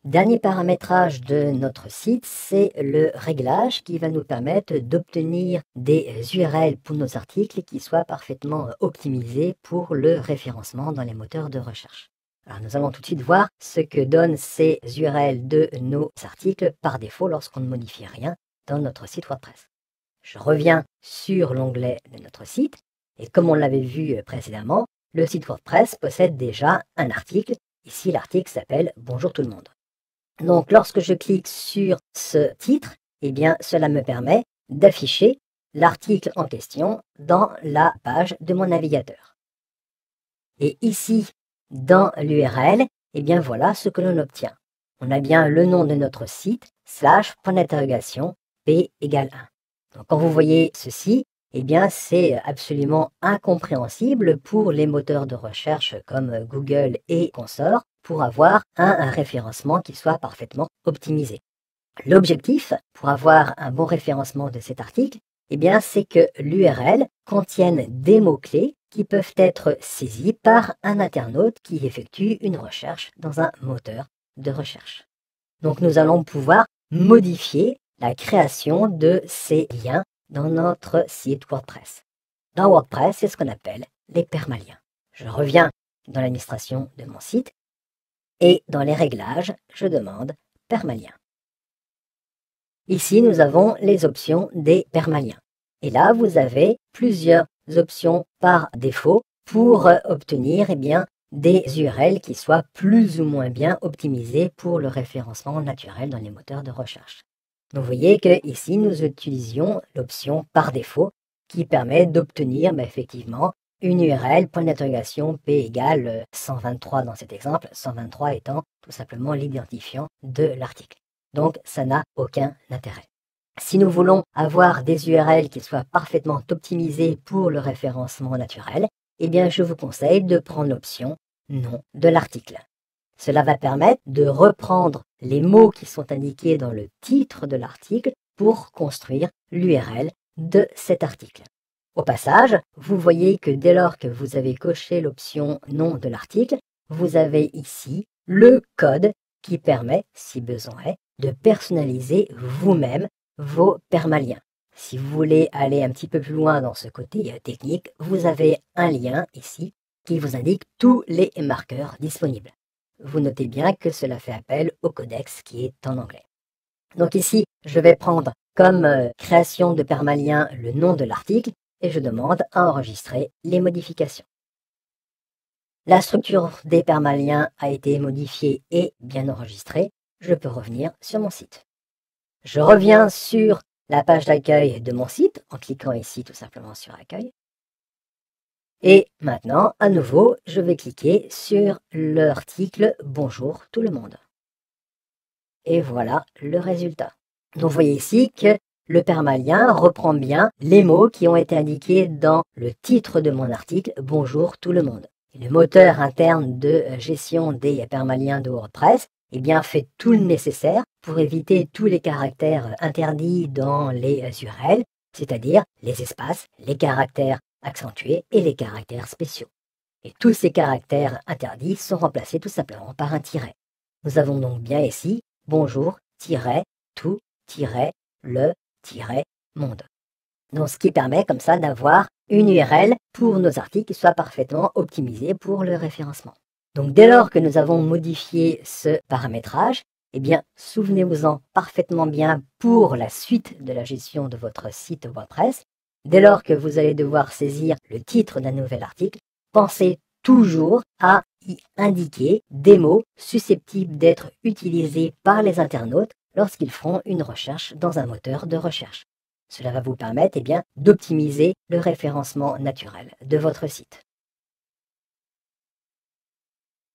Dernier paramétrage de notre site, c'est le réglage qui va nous permettre d'obtenir des URL pour nos articles qui soient parfaitement optimisés pour le référencement dans les moteurs de recherche. Alors nous allons tout de suite voir ce que donnent ces URL de nos articles par défaut lorsqu'on ne modifie rien dans notre site WordPress. Je reviens sur l'onglet de notre site et comme on l'avait vu précédemment, le site WordPress possède déjà un article. Ici, l'article s'appelle « Bonjour tout le monde ». Donc, lorsque je clique sur ce titre, eh bien, cela me permet d'afficher l'article en question dans la page de mon navigateur. Et ici, dans l'URL, eh bien, voilà ce que l'on obtient. On a bien le nom de notre site, /, p égale 1. Donc, quand vous voyez ceci, eh bien, c'est absolument incompréhensible pour les moteurs de recherche comme Google et consorts pour avoir un référencement qui soit parfaitement optimisé. L'objectif pour avoir un bon référencement de cet article, eh bien, c'est que l'URL contienne des mots-clés qui peuvent être saisis par un internaute qui effectue une recherche dans un moteur de recherche. Donc, nous allons pouvoir modifier la création de ces liens dans notre site WordPress. Dans WordPress, c'est ce qu'on appelle les permaliens. Je reviens dans l'administration de mon site et dans les réglages, je demande permalien. Ici, nous avons les options des permaliens. Et là, vous avez plusieurs options par défaut pour obtenir des URL qui soient plus ou moins bien optimisées pour le référencement naturel dans les moteurs de recherche. Donc, vous voyez que ici, nous utilisions l'option par défaut qui permet d'obtenir effectivement une URL, p égale 123 dans cet exemple, 123 étant tout simplement l'identifiant de l'article. Donc, ça n'a aucun intérêt. Si nous voulons avoir des URL qui soient parfaitement optimisées pour le référencement naturel, eh bien, je vous conseille de prendre l'option nom de l'article. Cela va permettre de reprendre les mots qui sont indiqués dans le titre de l'article pour construire l'URL de cet article. Au passage, vous voyez que dès lors que vous avez coché l'option nom de l'article, vous avez ici le code qui permet, si besoin est, de personnaliser vous-même vos permaliens. Si vous voulez aller un petit peu plus loin dans ce côté technique, vous avez un lien ici qui vous indique tous les marqueurs disponibles. Vous notez bien que cela fait appel au codex qui est en anglais. Donc ici, je vais prendre comme création de permalien le nom de l'article et je demande à enregistrer les modifications. La structure des permaliens a été modifiée et bien enregistrée. Je peux revenir sur mon site. Je reviens sur la page d'accueil de mon site en cliquant ici tout simplement sur accueil. Et maintenant, à nouveau, je vais cliquer sur l'article « Bonjour tout le monde ». Et voilà le résultat. Donc, vous voyez ici que le permalien reprend bien les mots qui ont été indiqués dans le titre de mon article « Bonjour tout le monde ». Le moteur interne de gestion des permaliens de WordPress fait tout le nécessaire pour éviter tous les caractères interdits dans les URL, c'est-à-dire les espaces, les caractères accentués et les caractères spéciaux. Et tous ces caractères interdits sont remplacés tout simplement par un tiret. Nous avons donc bien ici bonjour, tout, le, monde. Donc ce qui permet comme ça d'avoir une URL pour nos articles qui soit parfaitement optimisée pour le référencement. Donc dès lors que nous avons modifié ce paramétrage, souvenez-vous-en parfaitement bien pour la suite de la gestion de votre site WordPress. Dès lors que vous allez devoir saisir le titre d'un nouvel article, pensez toujours à y indiquer des mots susceptibles d'être utilisés par les internautes lorsqu'ils feront une recherche dans un moteur de recherche. Cela va vous permettre d'optimiser le référencement naturel de votre site.